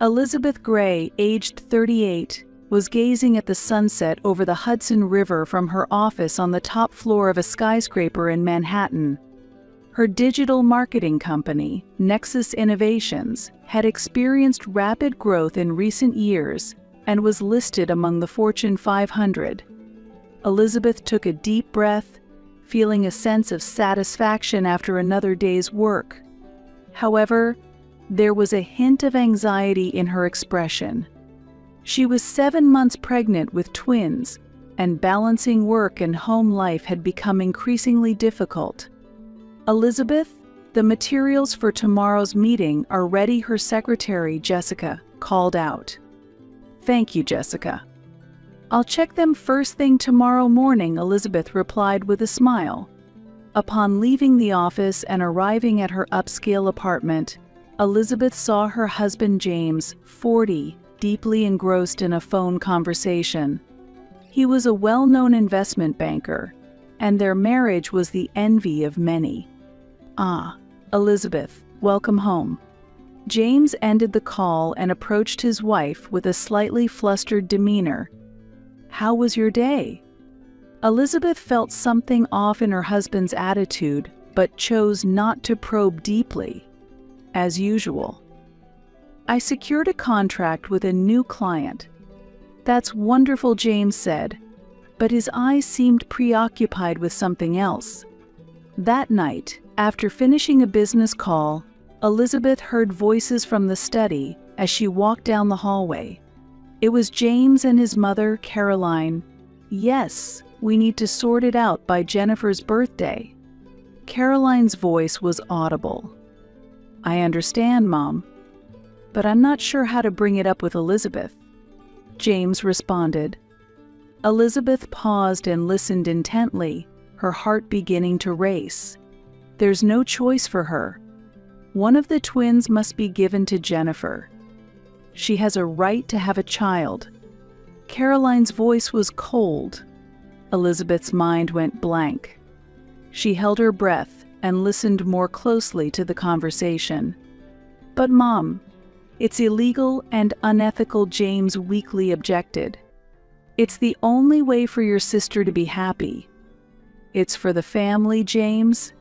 Elizabeth Gray, aged 38, was gazing at the sunset over the Hudson River from her office on the top floor of a skyscraper in Manhattan. Her digital marketing company, Nexus Innovations, had experienced rapid growth in recent years and was listed among the Fortune 500. Elizabeth took a deep breath, feeling a sense of satisfaction after another day's work. However, there was a hint of anxiety in her expression. She was 7 months pregnant with twins, and balancing work and home life had become increasingly difficult. "Elizabeth, the materials for tomorrow's meeting are ready," her secretary, Jessica, called out. "Thank you, Jessica. I'll check them first thing tomorrow morning," Elizabeth replied with a smile. Upon leaving the office and arriving at her upscale apartment, Elizabeth saw her husband James, 40, deeply engrossed in a phone conversation. He was a well-known investment banker, and their marriage was the envy of many. "Ah, Elizabeth, welcome home." James ended the call and approached his wife with a slightly flustered demeanor. "How was your day?" Elizabeth felt something off in her husband's attitude, but chose not to probe deeply. As usual. "I secured a contract with a new client." "That's wonderful," James said, but his eyes seemed preoccupied with something else. That night, after finishing a business call, Elizabeth heard voices from the study as she walked down the hallway. It was James and his mother, Caroline. "Yes, we need to sort it out by Jennifer's birthday." Caroline's voice was audible. "I understand, Mom, but I'm not sure how to bring it up with Elizabeth," James responded. Elizabeth paused and listened intently, her heart beginning to race. There's no choice for her. One of the twins must be given to Jennifer. She has a right to have a child. Caroline's voice was cold. Elizabeth's mind went blank. She held her breath and listened more closely to the conversation. "But Mom, it's illegal and unethical," James weakly objected. "It's the only way for your sister to be happy." "It's for the family, James."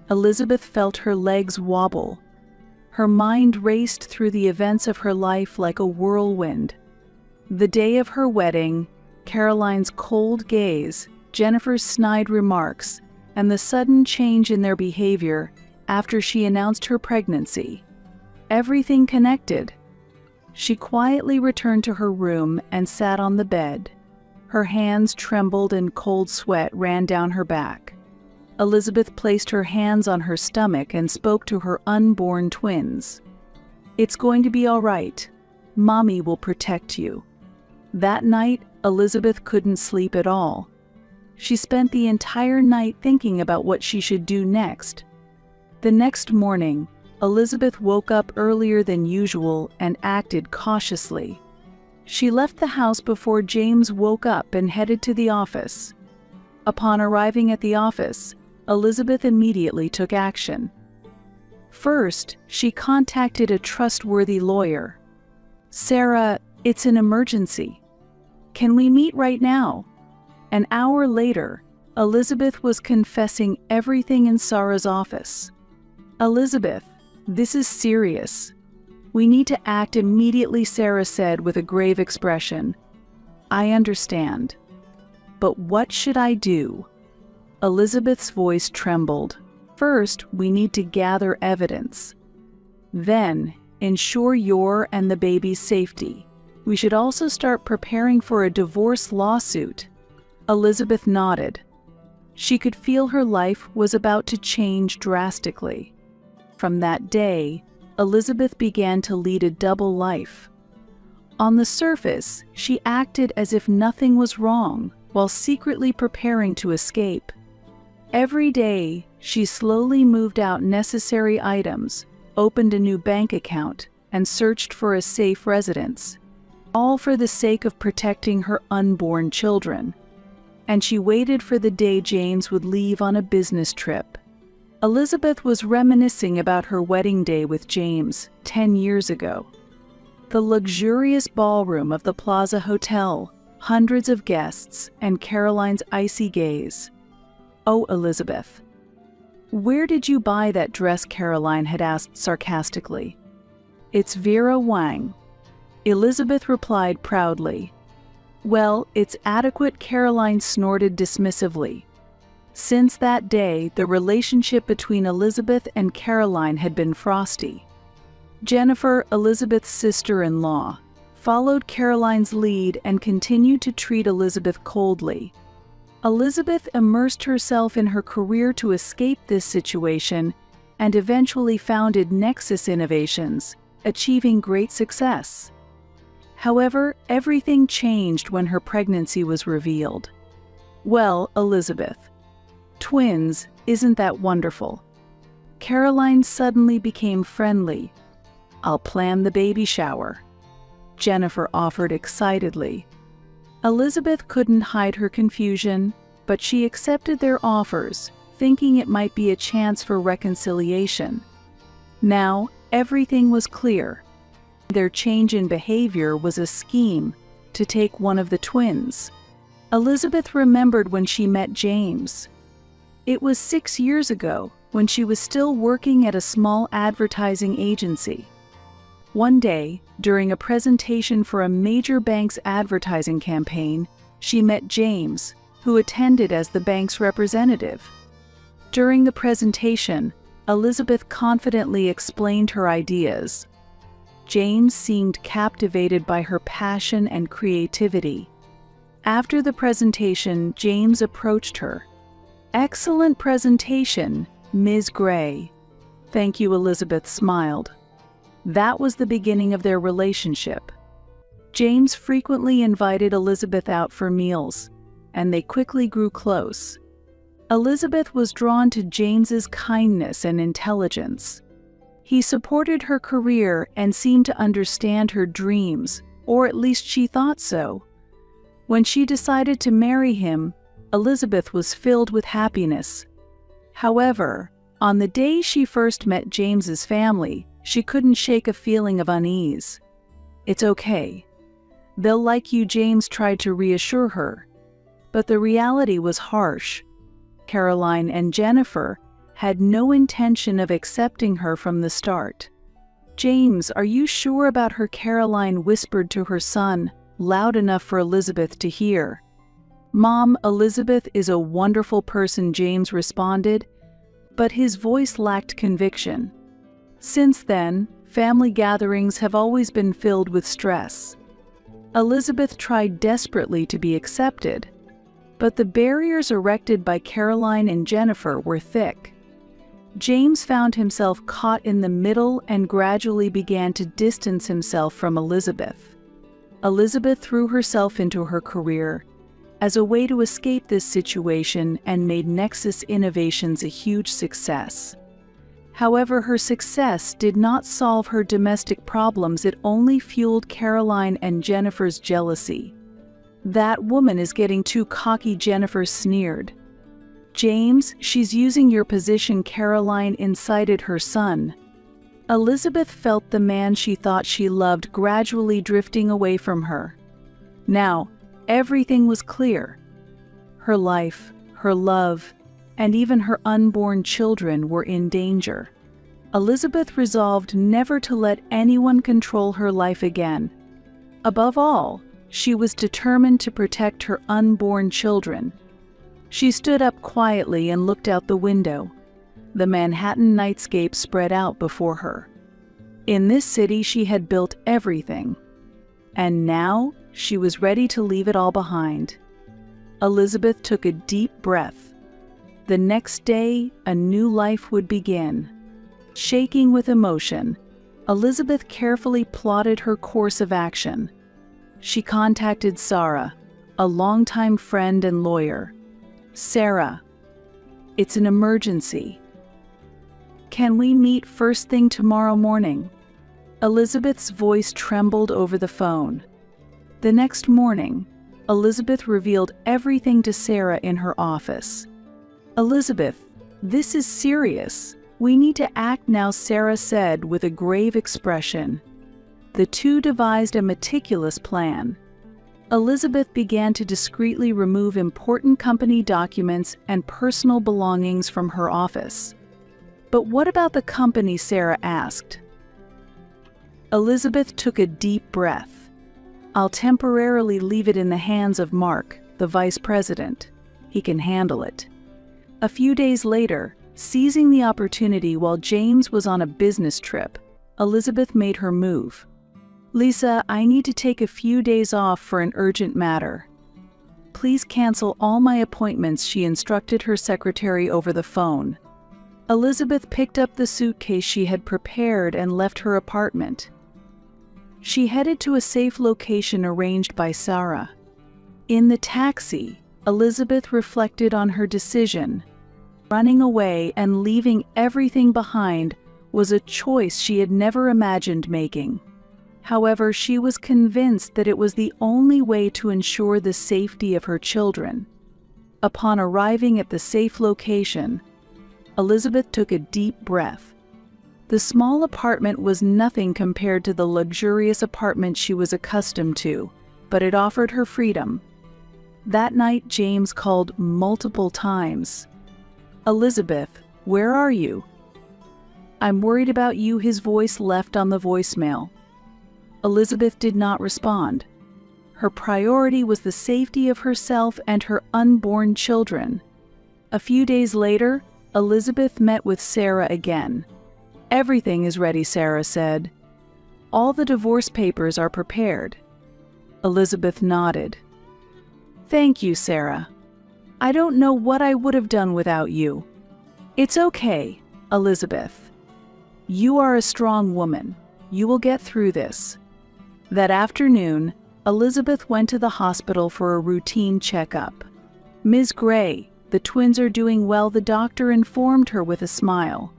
Elizabeth felt her legs wobble. Her mind raced through the events of her life like a whirlwind. The day of her wedding, Caroline's cold gaze, Jennifer's snide remarks, and the sudden change in their behavior after she announced her pregnancy. Everything connected. She quietly returned to her room and sat on the bed. Her hands trembled and cold sweat ran down her back. Elizabeth placed her hands on her stomach and spoke to her unborn twins. "It's going to be all right. Mommy will protect you." That night, Elizabeth couldn't sleep at all. She spent the entire night thinking about what she should do next. The next morning, Elizabeth woke up earlier than usual and acted cautiously. She left the house before James woke up and headed to the office. Upon arriving at the office, Elizabeth immediately took action. First, she contacted a trustworthy lawyer. "Sarah, it's an emergency. Can we meet right now?" An hour later, Elizabeth was confessing everything in Sarah's office. "Elizabeth, this is serious. We need to act immediately," Sarah said with a grave expression. "I understand. But what should I do?" Elizabeth's voice trembled. "First, we need to gather evidence. Then, ensure your and the baby's safety. We should also start preparing for a divorce lawsuit." Elizabeth nodded. She could feel her life was about to change drastically. From that day, Elizabeth began to lead a double life. On the surface, she acted as if nothing was wrong, while secretly preparing to escape. Every day, she slowly moved out necessary items, opened a new bank account, and searched for a safe residence, all for the sake of protecting her unborn children. And she waited for the day James would leave on a business trip. Elizabeth was reminiscing about her wedding day with James 10 years ago. The luxurious ballroom of the Plaza Hotel, hundreds of guests, and Caroline's icy gaze. "Oh, Elizabeth, where did you buy that dress?" Caroline had asked sarcastically. "It's Vera Wang," Elizabeth replied proudly. "Well, it's adequate," Caroline snorted dismissively. Since that day, the relationship between Elizabeth and Caroline had been frosty. Jennifer, Elizabeth's sister-in-law, followed Caroline's lead and continued to treat Elizabeth coldly. Elizabeth immersed herself in her career to escape this situation and eventually founded Nexus Innovations, achieving great success. However, everything changed when her pregnancy was revealed. "Well, Elizabeth, twins, isn't that wonderful?" Caroline suddenly became friendly. "I'll plan the baby shower," Jennifer offered excitedly. Elizabeth couldn't hide her confusion, but she accepted their offers, thinking it might be a chance for reconciliation. Now, everything was clear. Their change in behavior was a scheme to take one of the twins. Elizabeth remembered when she met James. It was 6 years ago, when she was still working at a small advertising agency. One day, during a presentation for a major bank's advertising campaign, she met James, who attended as the bank's representative. During the presentation, Elizabeth confidently explained her ideas. James seemed captivated by her passion and creativity. After the presentation, James approached her. "Excellent presentation, Ms. Gray." "Thank you," Elizabeth smiled. That was the beginning of their relationship. James frequently invited Elizabeth out for meals, and they quickly grew close. Elizabeth was drawn to James's kindness and intelligence. He supported her career and seemed to understand her dreams, or at least she thought so. When she decided to marry him, Elizabeth was filled with happiness. However, on the day she first met James's family, she couldn't shake a feeling of unease. "It's okay. They'll like you," James tried to reassure her. But the reality was harsh. Caroline and Jennifer had no intention of accepting her from the start. "James, are you sure about her?" Caroline whispered to her son, loud enough for Elizabeth to hear. "Mom, Elizabeth is a wonderful person," James responded, but his voice lacked conviction. Since then, family gatherings have always been filled with stress. Elizabeth tried desperately to be accepted, but the barriers erected by Caroline and Jennifer were thick. James found himself caught in the middle and gradually began to distance himself from Elizabeth. Elizabeth threw herself into her career as a way to escape this situation and made Nexus Innovations a huge success. However, her success did not solve her domestic problems. It only fueled Caroline and Jennifer's jealousy. "That woman is getting too cocky," Jennifer sneered. "James, she's using your position," Caroline incited her son. Elizabeth felt the man she thought she loved gradually drifting away from her. Now, everything was clear. Her life, her love, and even her unborn children were in danger. Elizabeth resolved never to let anyone control her life again. Above all, she was determined to protect her unborn children. She stood up quietly and looked out the window. The Manhattan nightscape spread out before her. In this city she had built everything, and now she was ready to leave it all behind. Elizabeth took a deep breath. The next day, a new life would begin. Shaking with emotion, Elizabeth carefully plotted her course of action. She contacted Sarah, a longtime friend and lawyer. "Sarah, it's an emergency. Can we meet first thing tomorrow morning?" Elizabeth's voice trembled over the phone. The next morning, Elizabeth revealed everything to Sarah in her office. "Elizabeth, this is serious. We need to act now," Sarah said with a grave expression. The two devised a meticulous plan. Elizabeth began to discreetly remove important company documents and personal belongings from her office. "But what about the company?" Sarah asked. Elizabeth took a deep breath. "I'll temporarily leave it in the hands of Mark, the vice president. He can handle it." A few days later, seizing the opportunity while James was on a business trip, Elizabeth made her move. "Lisa, I need to take a few days off for an urgent matter. Please cancel all my appointments," she instructed her secretary over the phone. Elizabeth picked up the suitcase she had prepared and left her apartment. She headed to a safe location arranged by Sarah. In the taxi, Elizabeth reflected on her decision. Running away and leaving everything behind was a choice she had never imagined making. However, she was convinced that it was the only way to ensure the safety of her children. Upon arriving at the safe location, Elizabeth took a deep breath. The small apartment was nothing compared to the luxurious apartment she was accustomed to, but it offered her freedom. That night, James called multiple times. "Elizabeth, where are you?" "I'm worried about you," his voice left on the voicemail. Elizabeth did not respond. Her priority was the safety of herself and her unborn children. A few days later, Elizabeth met with Sarah again. "Everything is ready," Sarah said. "All the divorce papers are prepared." Elizabeth nodded. "Thank you, Sarah. I don't know what I would have done without you." "It's okay, Elizabeth. You are a strong woman. You will get through this." That afternoon, Elizabeth went to the hospital for a routine checkup. "Ms. Gray, the twins are doing well," the doctor informed her with a smile.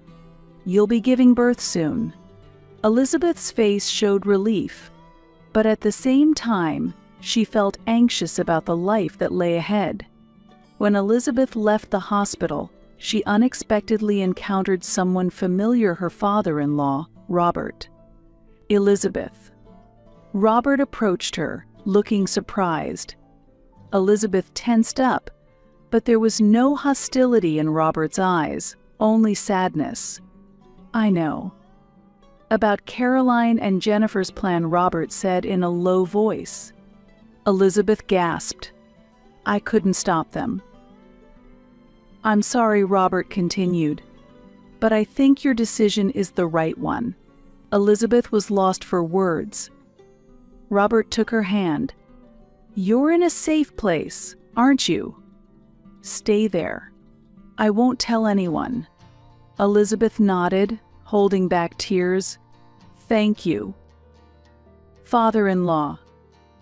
"You'll be giving birth soon." Elizabeth's face showed relief, but at the same time, she felt anxious about the life that lay ahead. When Elizabeth left the hospital, she unexpectedly encountered someone familiar, her father-in-law, Robert. "Elizabeth." Robert approached her, looking surprised. Elizabeth tensed up, but there was no hostility in Robert's eyes, only sadness. "I know." "About Caroline and Jennifer's plan," Robert said in a low voice. Elizabeth gasped. "I couldn't stop them." "I'm sorry," Robert continued, "but I think your decision is the right one." Elizabeth was lost for words. Robert took her hand. "You're in a safe place, aren't you? Stay there. I won't tell anyone." Elizabeth nodded, holding back tears. "Thank you." "Father-in-law."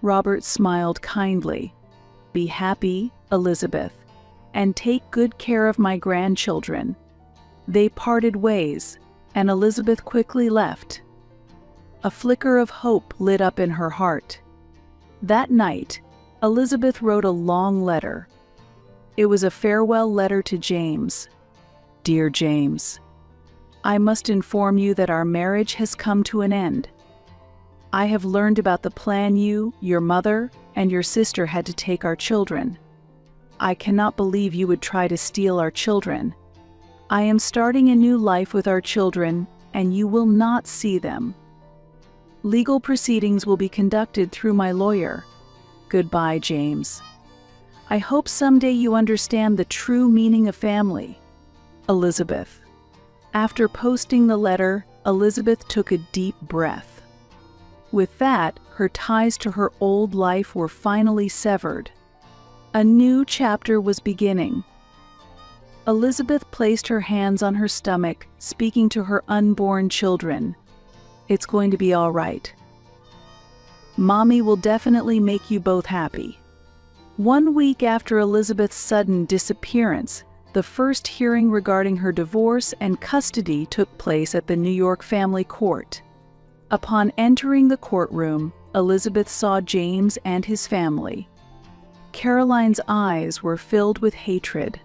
Robert smiled kindly. "Be happy, Elizabeth, and take good care of my grandchildren." They parted ways, and Elizabeth quickly left. A flicker of hope lit up in her heart. That night, Elizabeth wrote a long letter. It was a farewell letter to James. "Dear James, I must inform you that our marriage has come to an end. I have learned about the plan you, your mother, and your sister had to take our children. I cannot believe you would try to steal our children. I am starting a new life with our children, and you will not see them. Legal proceedings will be conducted through my lawyer. Goodbye, James. I hope someday you understand the true meaning of family. Elizabeth." After posting the letter, Elizabeth took a deep breath. With that, her ties to her old life were finally severed. A new chapter was beginning. Elizabeth placed her hands on her stomach, speaking to her unborn children. "It's going to be all right. Mommy will definitely make you both happy." 1 week after Elizabeth's sudden disappearance, the first hearing regarding her divorce and custody took place at the New York Family Court. Upon entering the courtroom, Elizabeth saw James and his family. Caroline's eyes were filled with hatred.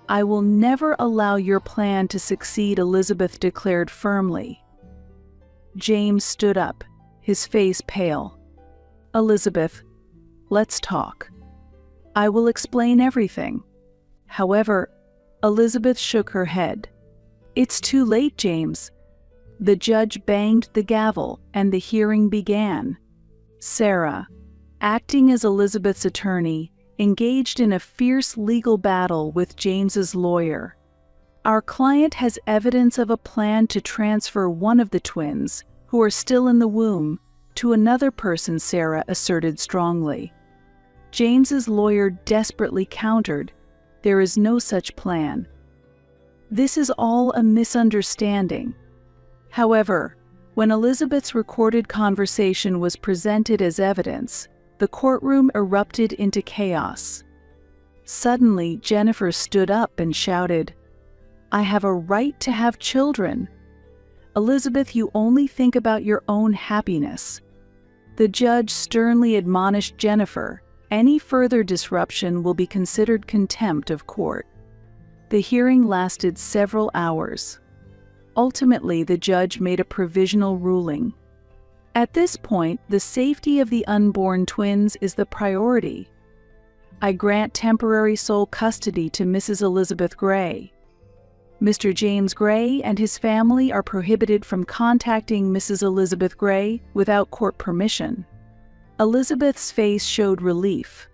"I will never allow your plan to succeed," Elizabeth declared firmly. James stood up, his face pale. "Elizabeth, let's talk. I will explain everything." However, Elizabeth shook her head. "It's too late, James." The judge banged the gavel, and the hearing began. Sarah, acting as Elizabeth's attorney, engaged in a fierce legal battle with James's lawyer. "Our client has evidence of a plan to transfer one of the twins, who are still in the womb, to another person," Sarah asserted strongly. James's lawyer desperately countered, "There is no such plan. This is all a misunderstanding." However, when Elizabeth's recorded conversation was presented as evidence, the courtroom erupted into chaos. Suddenly, Jennifer stood up and shouted, "I have a right to have children. Elizabeth, you only think about your own happiness." The judge sternly admonished Jennifer, "Any further disruption will be considered contempt of court." The hearing lasted several hours. Ultimately, the judge made a provisional ruling. At this point, the safety of the unborn twins is the priority. "I grant temporary sole custody to Mrs. Elizabeth Gray. Mr. James Gray and his family are prohibited from contacting Mrs. Elizabeth Gray without court permission." Elizabeth's face showed relief.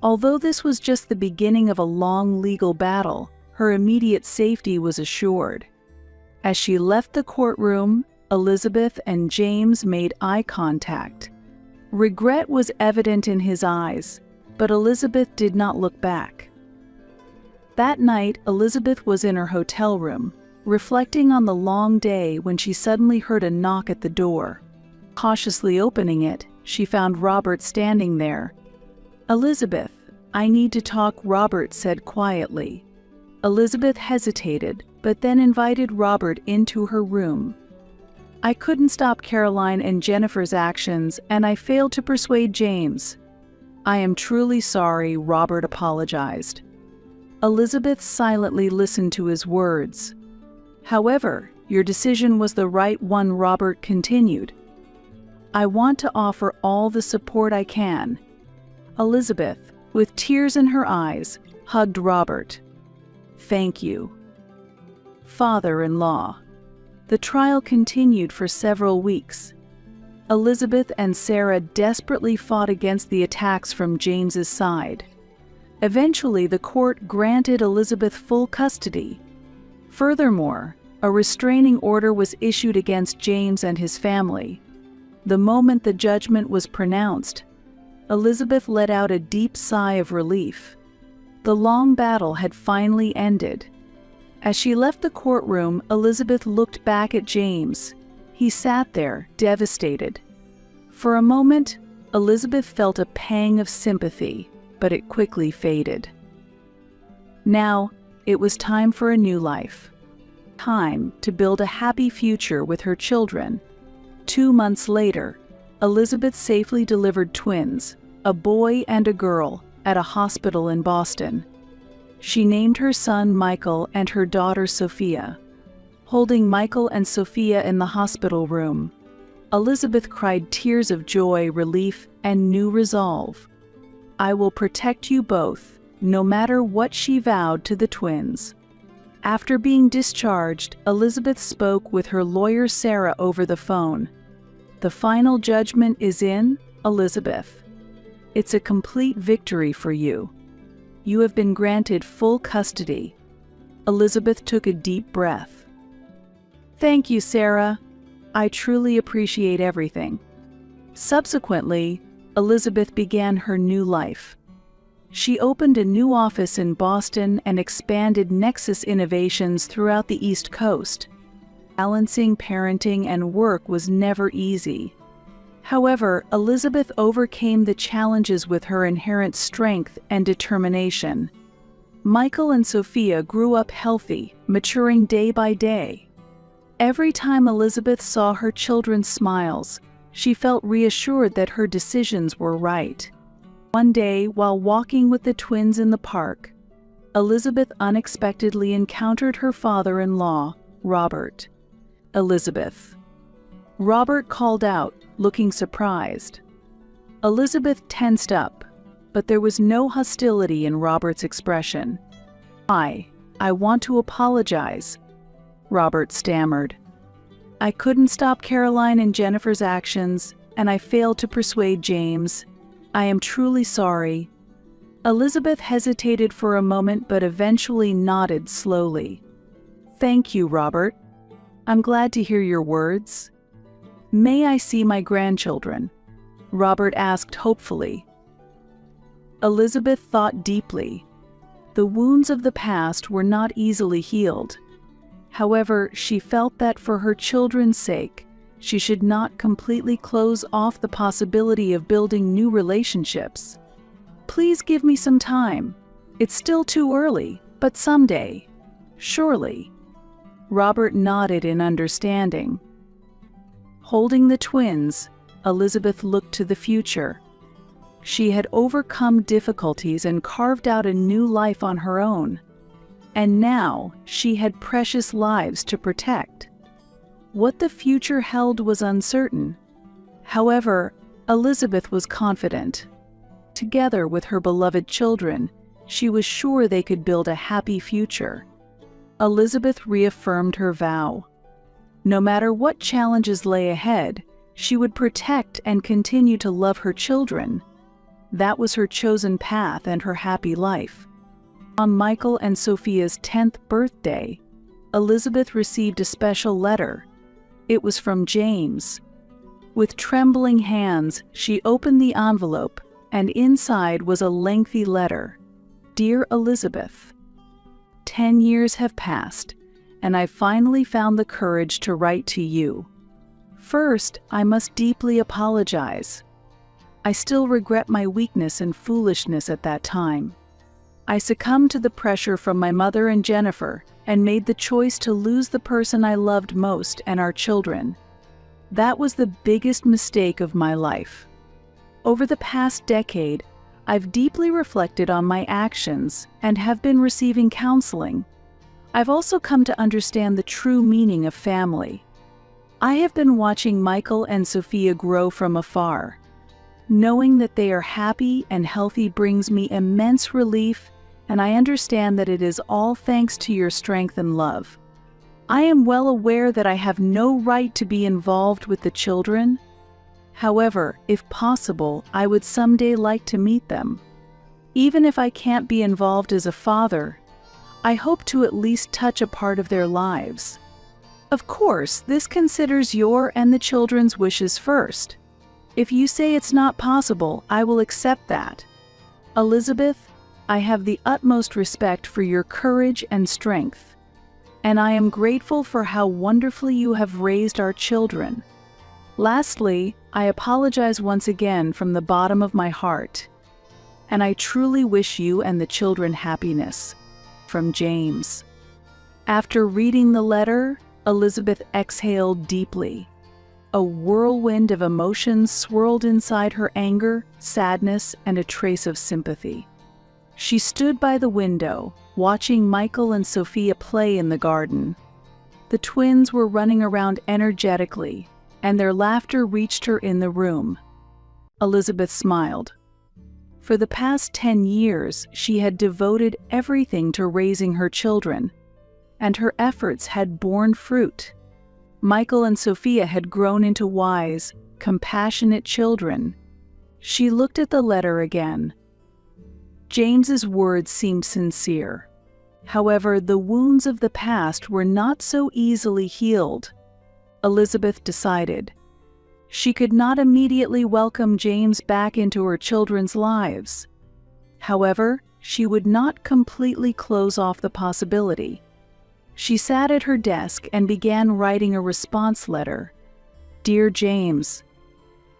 Although this was just the beginning of a long legal battle, her immediate safety was assured. As she left the courtroom, Elizabeth and James made eye contact. Regret was evident in his eyes, but Elizabeth did not look back. That night, Elizabeth was in her hotel room, reflecting on the long day when she suddenly heard a knock at the door. Cautiously opening it, she found Robert standing there. "Elizabeth, I need to talk," Robert said quietly. Elizabeth hesitated, but then invited Robert into her room. "I couldn't stop Caroline and Jennifer's actions, and I failed to persuade James." "I am truly sorry," Robert apologized. Elizabeth silently listened to his words. "However, your decision was the right one," Robert continued. "I want to offer all the support I can." Elizabeth, with tears in her eyes, hugged Robert. "Thank you, father-in-law." The trial continued for several weeks. Elizabeth and Sarah desperately fought against the attacks from James's side. Eventually, the court granted Elizabeth full custody. Furthermore, a restraining order was issued against James and his family. The moment the judgment was pronounced, Elizabeth let out a deep sigh of relief. The long battle had finally ended. As she left the courtroom, Elizabeth looked back at James. He sat there, devastated. For a moment, Elizabeth felt a pang of sympathy, but it quickly faded. Now, it was time for a new life. Time to build a happy future with her children. 2 months later, Elizabeth safely delivered twins, a boy and a girl, at a hospital in Boston. She named her son Michael and her daughter Sophia. Holding Michael and Sophia in the hospital room, Elizabeth cried tears of joy, relief, and new resolve. "I will protect you both, no matter what," she vowed to the twins. After being discharged, Elizabeth spoke with her lawyer Sarah over the phone. "The final judgment is in, Elizabeth. It's a complete victory for you. You have been granted full custody." Elizabeth took a deep breath. "Thank you, Sarah. I truly appreciate everything." Subsequently, Elizabeth began her new life. She opened a new office in Boston and expanded Nexus Innovations throughout the East Coast. Balancing parenting and work was never easy. However, Elizabeth overcame the challenges with her inherent strength and determination. Michael and Sophia grew up healthy, maturing day by day. Every time Elizabeth saw her children's smiles, she felt reassured that her decisions were right. One day, while walking with the twins in the park, Elizabeth unexpectedly encountered her father-in-law, Robert. "Elizabeth, Robert called out, looking surprised. Elizabeth tensed up, but there was no hostility in Robert's expression. I want to apologize," Robert stammered. "I couldn't stop Caroline and Jennifer's actions, and I failed to persuade James. I am truly sorry." Elizabeth hesitated for a moment but eventually nodded slowly. "Thank you, Robert. I'm glad to hear your words." "May I see my grandchildren?" Robert asked hopefully. Elizabeth thought deeply. The wounds of the past were not easily healed. However, she felt that for her children's sake, she should not completely close off the possibility of building new relationships. "Please give me some time. It's still too early, but someday. Surely." Robert nodded in understanding. Holding the twins, Elizabeth looked to the future. She had overcome difficulties and carved out a new life on her own. And now she had precious lives to protect. What the future held was uncertain. However, Elizabeth was confident. Together with her beloved children, she was sure they could build a happy future. Elizabeth reaffirmed her vow. No matter what challenges lay ahead, she would protect and continue to love her children. That was her chosen path and her happy life. On Michael and Sophia's 10th birthday, Elizabeth received a special letter. It was from James. With trembling hands, she opened the envelope, and inside was a lengthy letter. "Dear Elizabeth, 10 years have passed, and I finally found the courage to write to you. First, I must deeply apologize. I still regret my weakness and foolishness at that time. I succumbed to the pressure from my mother and Jennifer and made the choice to lose the person I loved most and our children. That was the biggest mistake of my life. Over the past decade, I've deeply reflected on my actions and have been receiving counseling. I've also come to understand the true meaning of family. I have been watching Michael and Sophia grow from afar. Knowing that they are happy and healthy brings me immense relief, and I understand that it is all thanks to your strength and love. I am well aware that I have no right to be involved with the children. However, if possible, I would someday like to meet them. Even if I can't be involved as a father, I hope to at least touch a part of their lives. Of course, this considers your and the children's wishes first. If you say it's not possible, I will accept that. Elizabeth, I have the utmost respect for your courage and strength, and I am grateful for how wonderfully you have raised our children. Lastly, I apologize once again from the bottom of my heart, and I truly wish you and the children happiness. From James." After reading the letter, Elizabeth exhaled deeply. A whirlwind of emotions swirled inside her: anger, sadness, and a trace of sympathy. She stood by the window, watching Michael and Sophia play in the garden. The twins were running around energetically, and their laughter reached her in the room. Elizabeth smiled. For the past 10 years, she had devoted everything to raising her children, and her efforts had borne fruit. Michael and Sophia had grown into wise, compassionate children. She looked at the letter again. James's words seemed sincere. However, the wounds of the past were not so easily healed. Elizabeth decided. She could not immediately welcome James back into her children's lives. However, she would not completely close off the possibility. She sat at her desk and began writing a response letter. "Dear James,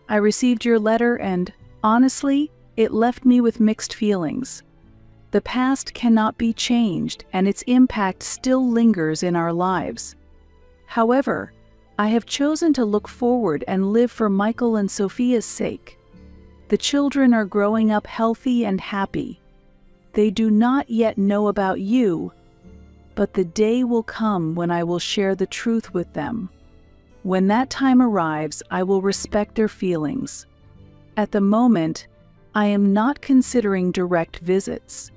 I received your letter and, honestly, it left me with mixed feelings. The past cannot be changed and its impact still lingers in our lives. However, I have chosen to look forward and live for Michael and Sophia's sake. The children are growing up healthy and happy. They do not yet know about you, but the day will come when I will share the truth with them. When that time arrives, I will respect their feelings. At the moment, I am not considering direct visits.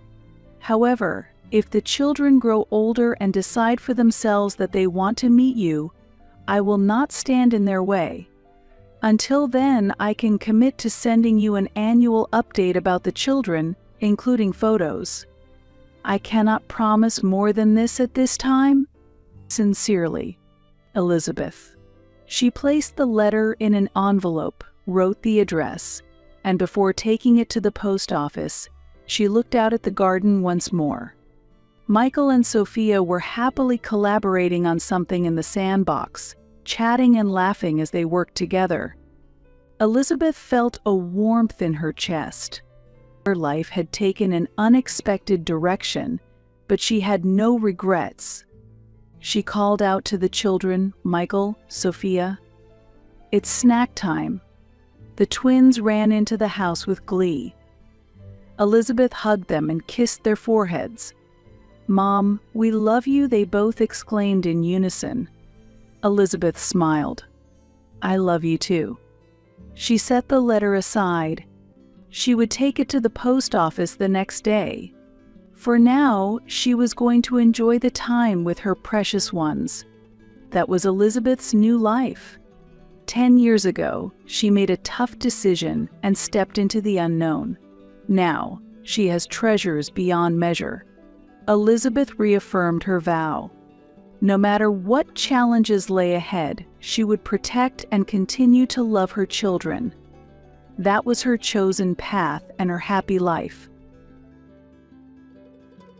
However, if the children grow older and decide for themselves that they want to meet you, I will not stand in their way. Until then, I can commit to sending you an annual update about the children, including photos. I cannot promise more than this at this time. Sincerely, Elizabeth. She placed the letter in an envelope, wrote the address, and before taking it to the post office, she looked out at the garden once more. Michael and Sophia were happily collaborating on something in the sandbox, chatting and laughing as they worked together. Elizabeth felt a warmth in her chest. Her life had taken an unexpected direction, but she had no regrets. She called out to the children, Michael, Sophia. It's snack time. The twins ran into the house with glee. Elizabeth hugged them and kissed their foreheads. Mom, we love you, they both exclaimed in unison. Elizabeth smiled. I love you too. She set the letter aside. She would take it to the post office the next day. For now, she was going to enjoy the time with her precious ones. That was Elizabeth's new life. 10 years ago, she made a tough decision and stepped into the unknown. Now, she has treasures beyond measure. Elizabeth reaffirmed her vow. No matter what challenges lay ahead, she would protect and continue to love her children. That was her chosen path and her happy life.